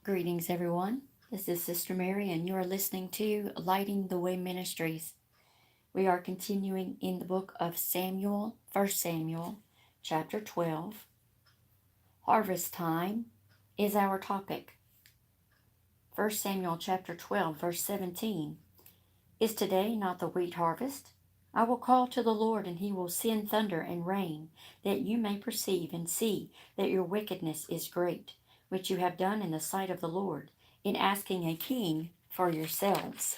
Greetings, everyone. This is Sister Mary, and you are listening to Lighting the Way Ministries. We are continuing in the book of Samuel, 1 Samuel, chapter 12. Harvest time is our topic. 1 Samuel, chapter 12, verse 17. Is today not the wheat harvest? I will call to the Lord, and he will send thunder and rain, that you may perceive and see that your wickedness is great, which you have done in the sight of the Lord, in asking a king for yourselves.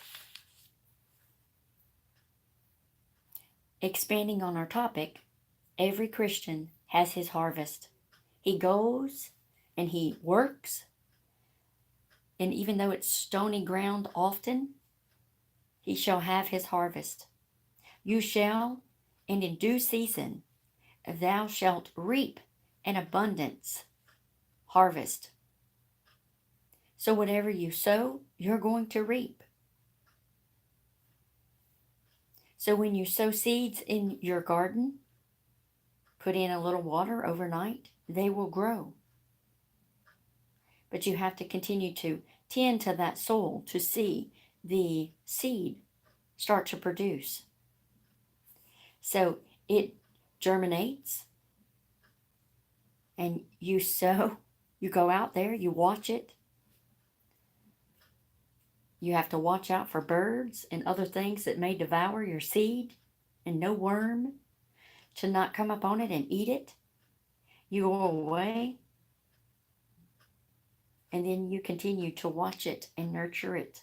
Expanding on our topic, every Christian has his harvest. He goes and he works, and even though it's stony ground often, he shall have his harvest. You shall, and in due season, thou shalt reap an abundance harvest. So whatever you sow, you're going to reap. So when you sow seeds in your garden, put in a little water overnight, they will grow. But you have to continue to tend to that soil to see the seed start to produce. So it germinates, and you sow, you go out there, you watch it. You have to watch out for birds and other things that may devour your seed, and no worm to not come up on it and eat it. You go away, and then you continue to watch it and nurture it.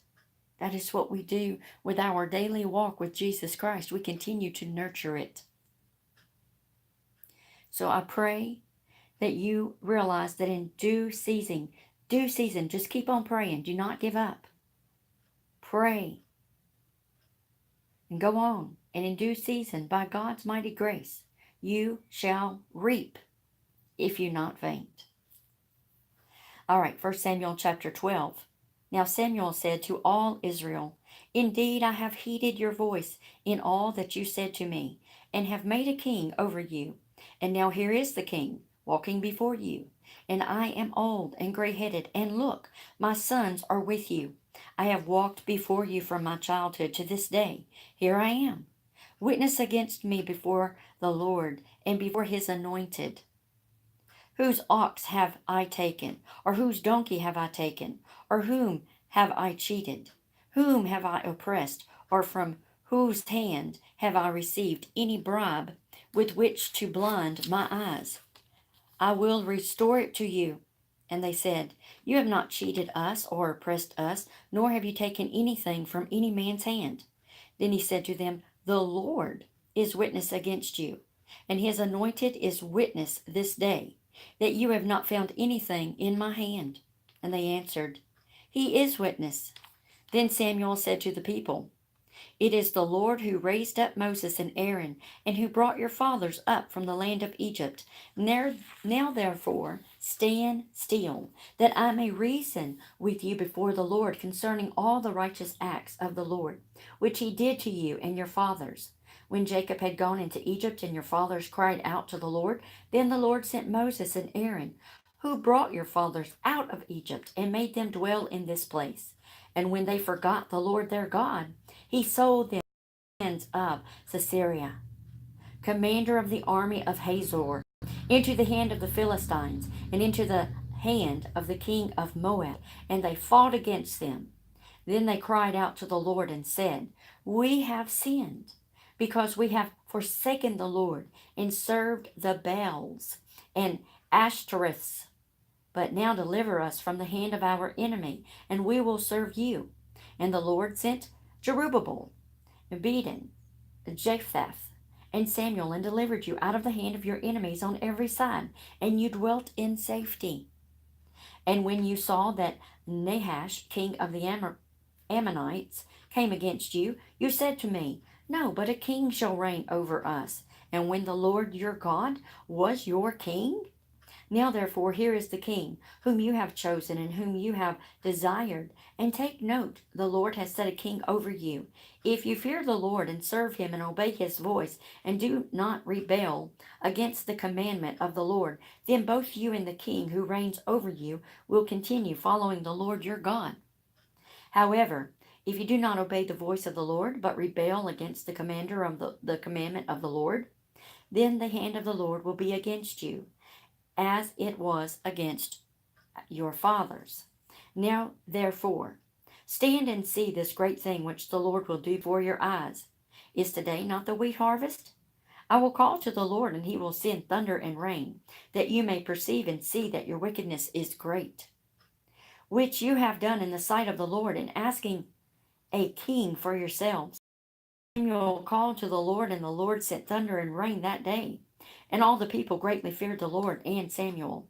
That is what we do with our daily walk with Jesus Christ. We continue to nurture it. So I pray that you realize that in due season, just keep on praying. Do not give up. Pray and go on. And in due season, by God's mighty grace, you shall reap if you not faint. All right, 1 Samuel chapter 12. Now Samuel said to all Israel, Indeed, I have heeded your voice in all that you said to me, and have made a king over you. And now here is the king, walking before you. And I am old and gray-headed, and look, my sons are with you. I have walked before you from my childhood to this day. Here I am. Witness against me before the Lord and before his anointed. Whose ox have I taken? Or whose donkey have I taken? Or whom have I cheated? Whom have I oppressed? Or from whose hand have I received any bribe with which to blind my eyes? I will restore it to you. And they said, You have not cheated us or oppressed us, nor have you taken anything from any man's hand. Then he said to them, The Lord is witness against you, and his anointed is witness this day, that you have not found anything in my hand. And they answered, He is witness. Then Samuel said to the people, It is the Lord who raised up Moses and Aaron, and who brought your fathers up from the land of Egypt. Now therefore stand still, that I may reason with you before the Lord concerning all the righteous acts of the Lord, which he did to you and your fathers. When Jacob had gone into Egypt, and your fathers cried out to the Lord, then the Lord sent Moses and Aaron, who brought your fathers out of Egypt, and made them dwell in this place. And when they forgot the Lord their God, he sold them into the hands of Sisera, commander of the army of Hazor, into the hand of the Philistines, and into the hand of the king of Moab, and they fought against them. Then they cried out to the Lord and said, We have sinned, because we have forsaken the Lord, and served the Baals and Ashtoreths. But now deliver us from the hand of our enemy, and we will serve you. And the Lord sent Jerubbaal, Beden, Jephthah, and Samuel, and delivered you out of the hand of your enemies on every side, and you dwelt in safety. And when you saw that Nahash, king of the Ammonites, came against you, you said to me, No, but a king shall reign over us. And when the Lord your God was your king? Now therefore here is the king, whom you have chosen and whom you have desired. And take note, the Lord has set a king over you. If you fear the Lord and serve him and obey his voice, and do not rebel against the commandment of the Lord, then both you and the king who reigns over you will continue following the Lord your God. However, if you do not obey the voice of the Lord, but rebel against the commander of the commandment of the Lord, then the hand of the Lord will be against you, as it was against your fathers. Now, therefore, stand and see this great thing which the Lord will do before your eyes. Is today not the wheat harvest? I will call to the Lord, and he will send thunder and rain, that you may perceive and see that your wickedness is great, which you have done in the sight of the Lord, in asking a king for yourselves. Samuel called to the Lord, and the Lord sent thunder and rain that day. And all the people greatly feared the Lord and Samuel.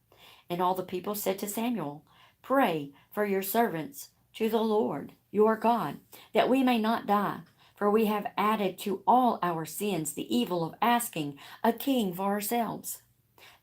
And all the people said to Samuel, Pray for your servants to the Lord your God, that we may not die. For we have added to all our sins the evil of asking a king for ourselves.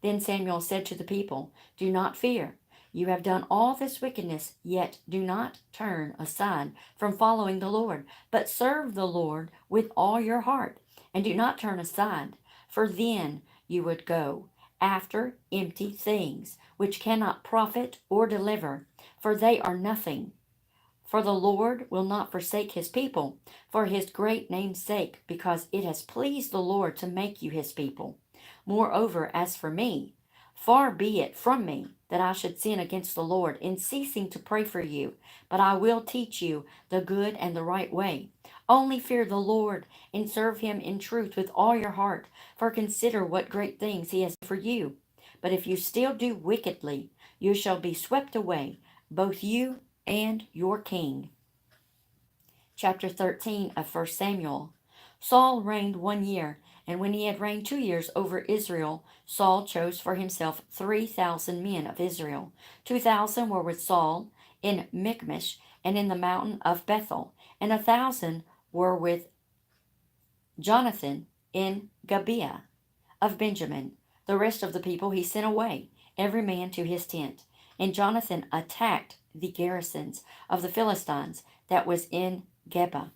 Then Samuel said to the people, Do not fear. You have done all this wickedness, yet do not turn aside from following the Lord, but serve the Lord with all your heart, and do not turn aside, for then you would go after empty things, which cannot profit or deliver, for they are nothing. For the Lord will not forsake his people for his great name's sake, because it has pleased the Lord to make you his people. Moreover, as for me, far be it from me that I should sin against the Lord in ceasing to pray for you, but I will teach you the good and the right way. Only fear the Lord and serve him in truth with all your heart, for consider what great things he has done for you. But if you still do wickedly, you shall be swept away, both you and your king. Chapter 13 of 1 Samuel. Saul reigned 1 year, and when he had reigned 2 years over Israel, Saul chose for himself 3,000 men of Israel. 2,000 were with Saul in Michmash and in the mountain of Bethel, and 1,000 were with Jonathan in Gibeah of Benjamin. The rest of the people he sent away, every man to his tent. And Jonathan attacked the garrisons of the Philistines that was in Geba.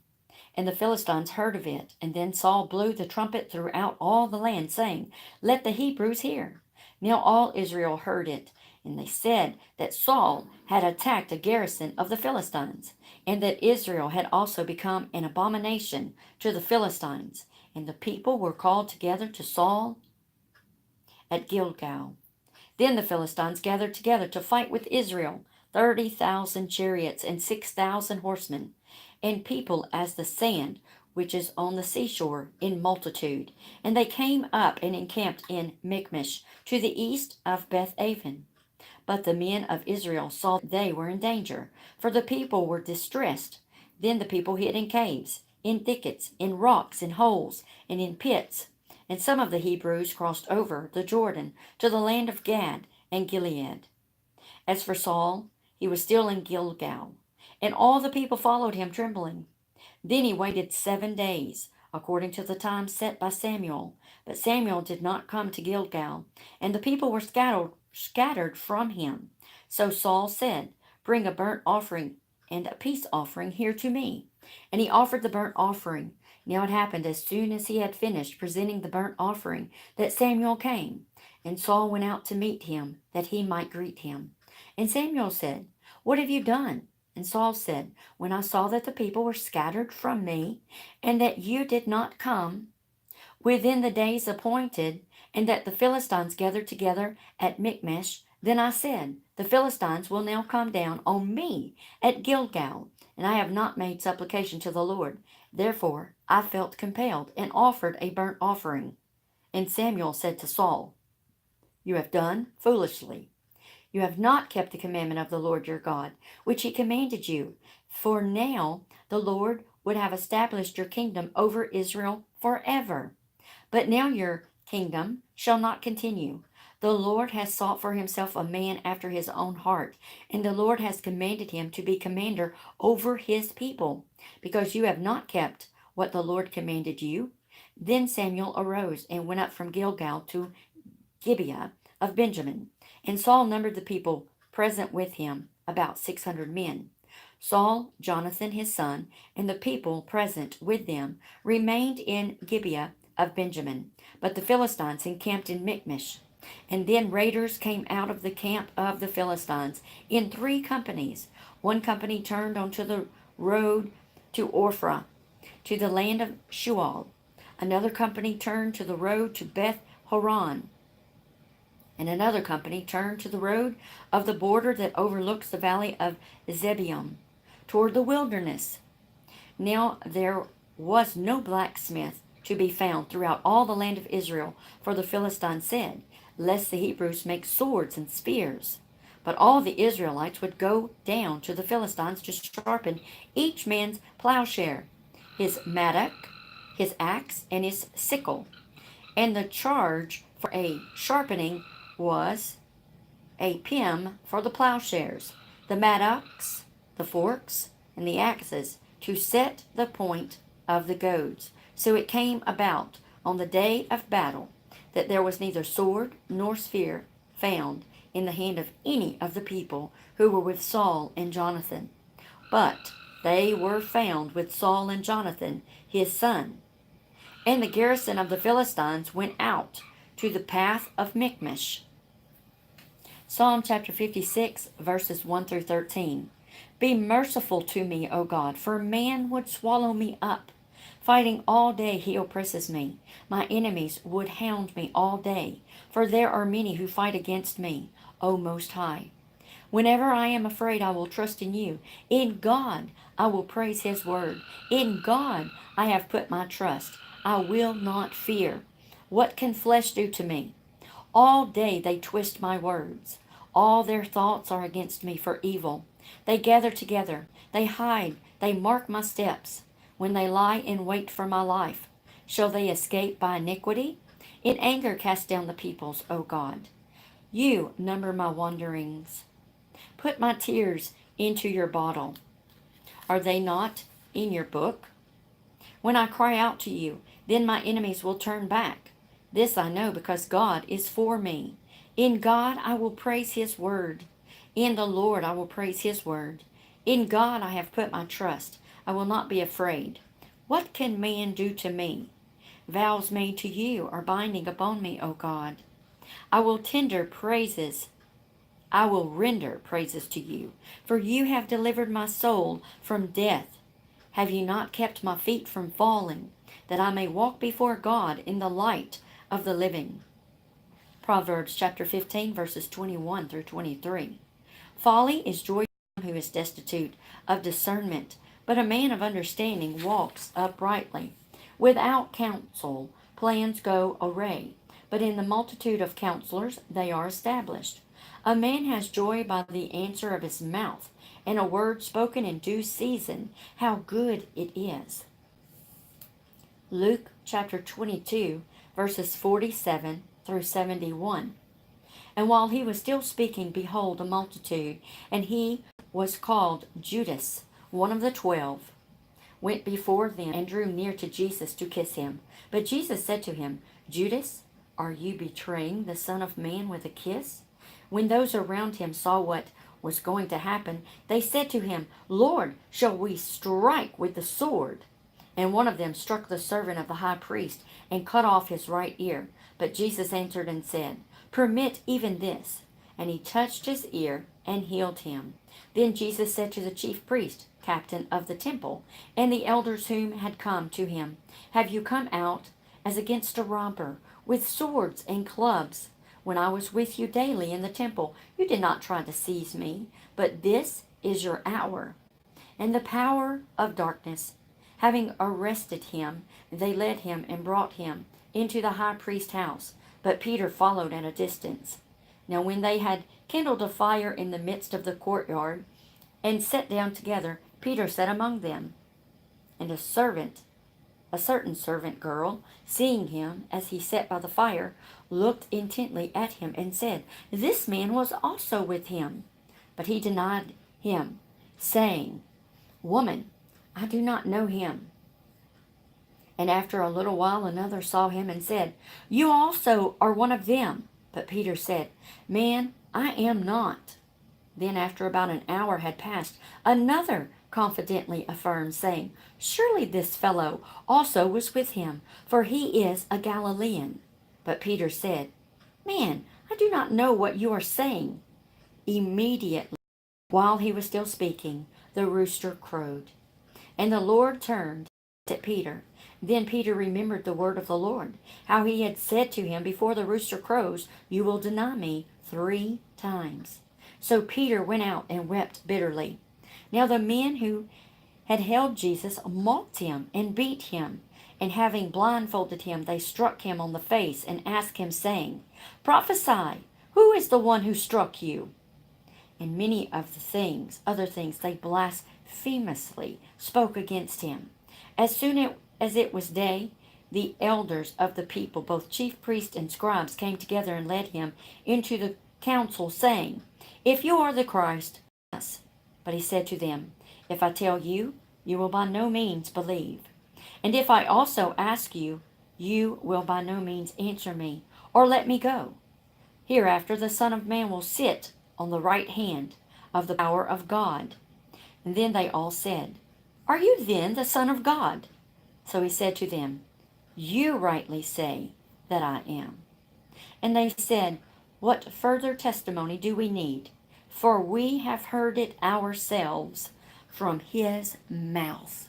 And the Philistines heard of it. And then Saul blew the trumpet throughout all the land, saying, Let the Hebrews hear. Now all Israel heard it. And they said that Saul had attacked a garrison of the Philistines, and that Israel had also become an abomination to the Philistines. And the people were called together to Saul at Gilgal. Then the Philistines gathered together to fight with Israel, 30,000 chariots and 6,000 horsemen, and people as the sand which is on the seashore in multitude. And they came up and encamped in Michmash, to the east of Beth-aven. But the men of Israel saw they were in danger, for the people were distressed. Then the people hid in caves, in thickets, in rocks, in holes, and in pits. And some of the Hebrews crossed over the Jordan to the land of Gad and Gilead. As for Saul, he was still in Gilgal, and all the people followed him trembling. Then he waited 7 days, according to the time set by Samuel. But Samuel did not come to Gilgal, and the people were scattered from him. So Saul said, Bring a burnt offering and a peace offering here to me. And he offered the burnt offering. Now it happened, as soon as he had finished presenting the burnt offering, that Samuel came. And Saul went out to meet him, that he might greet him. And Samuel said, What have you done? And Saul said, When I saw that the people were scattered from me, and that you did not come within the days appointed, and that the Philistines gathered together at Michmash, then I said, The Philistines will now come down on me at Gilgal, and I have not made supplication to the Lord. Therefore I felt compelled, and offered a burnt offering. And Samuel said to Saul, You have done foolishly. You have not kept the commandment of the Lord your God, which he commanded you. For now the Lord would have established your kingdom over Israel forever. But now your kingdom shall not continue. The Lord has sought for himself a man after his own heart, and the Lord has commanded him to be commander over his people, because you have not kept what the Lord commanded you. Then Samuel arose and went up from Gilgal to Gibeah of Benjamin. And Saul numbered the people present with him, about 600 men. Saul, Jonathan his son, and the people present with them remained in Gibeah of Benjamin, but the Philistines encamped in Michmash. And then raiders came out of the camp of the Philistines in 3 companies. One company turned onto the road to Ophrah, to the land of Shual. Another company turned to the road to Beth Horon, and another company turned to the road of the border that overlooks the valley of Zebulun, toward the wilderness. Now there was no blacksmith to be found throughout all the land of Israel, for the Philistines said, lest the Hebrews make swords and spears. But all the Israelites would go down to the Philistines to sharpen each man's plowshare, his mattock, his axe, and his sickle. And the charge for a sharpening was a pim for the plowshares, the mattocks, the forks, and the axes, to set the point of the goads. So it came about on the day of battle that there was neither sword nor spear found in the hand of any of the people who were with Saul and Jonathan, but they were found with Saul and Jonathan his son. And the garrison of the Philistines went out to the path of Michmash. Psalm chapter 56, verses 1 through 13. Be merciful to me, O God, for man would swallow me up. Fighting all day he oppresses me. My enemies would hound me all day, for there are many who fight against me, O Most High. Whenever I am afraid, I will trust in you. In God I will praise his word. In God I have put my trust. I will not fear. What can flesh do to me? All day they twist my words. All their thoughts are against me for evil. They gather together. They hide. They mark my steps. When they lie in wait for my life, shall they escape by iniquity? In anger cast down the peoples, O God. You number my wanderings. Put my tears into your bottle. Are they not in your book? When I cry out to you, then my enemies will turn back. This I know, because God is for me. In God I will praise his word. In the Lord I will praise his word. In God I have put my trust. I will not be afraid. What can man do to me? Vows made to you are binding upon me, O God. I will render praises to you, for you have delivered my soul from death. Have you not kept my feet from falling, that I may walk before God in the light of the living? Proverbs chapter 15, verses 21 through 23. Folly is joy to him who is destitute of discernment, but a man of understanding walks uprightly. Without counsel plans go awry, but in the multitude of counselors they are established. A man has joy by the answer of his mouth, and a word spoken in due season, how good it is. Luke chapter 22, verses 47 through 71. And while he was still speaking, behold, a multitude, and he was called Judas, one of the 12, went before them and drew near to Jesus to kiss him. But Jesus said to him, Judas, are you betraying the Son of Man with a kiss? When those around him saw what was going to happen, they said to him, Lord, shall we strike with the sword? And one of them struck the servant of the high priest and cut off his right ear. But Jesus answered and said, Permit even this. And he touched his ear and healed him. Then Jesus said to the chief priest, captain of the temple, and the elders whom had come to him, Have you come out as against a robber, with swords and clubs? When I was with you daily in the temple, you did not try to seize me, but this is your hour. And the power of darkness, having arrested him, they led him and brought him into the high priest's house. But Peter followed at a distance. Now when they had kindled a fire in the midst of the courtyard, and sat down together, Peter sat among them. And a certain servant girl, seeing him as he sat by the fire, looked intently at him and said, This man was also with him. But he denied him, saying, Woman, I do not know him. And after a little while another saw him and said, You also are one of them. But Peter said, Man, I am not. Then, after about an hour had passed, another confidently affirmed, saying, Surely this fellow also was with him, for he is a Galilean. But Peter said, Man, I do not know what you are saying. Immediately, while he was still speaking, the rooster crowed. And the Lord turned at Peter. Then Peter remembered the word of the Lord, how he had said to him, Before the rooster crows, you will deny me 3 times. So Peter went out and wept bitterly. Now the men who had held Jesus mocked him and beat him. And having blindfolded him, they struck him on the face and asked him, saying, Prophesy, who is the one who struck you? And many of the other things they blasphemously spoke against him. As soon as it was day, the elders of the people, both chief priests and scribes, came together and led him into the council, saying, If you are the Christ, yes. But he said to them, If I tell you, you will by no means believe. And if I also ask you, you will by no means answer me, or let me go. Hereafter the Son of Man will sit on the right hand of the power of God. And then they all said, Are you then the Son of God? So he said to them, You rightly say that I am. And they said, What further testimony do we need? For we have heard it ourselves from his mouth.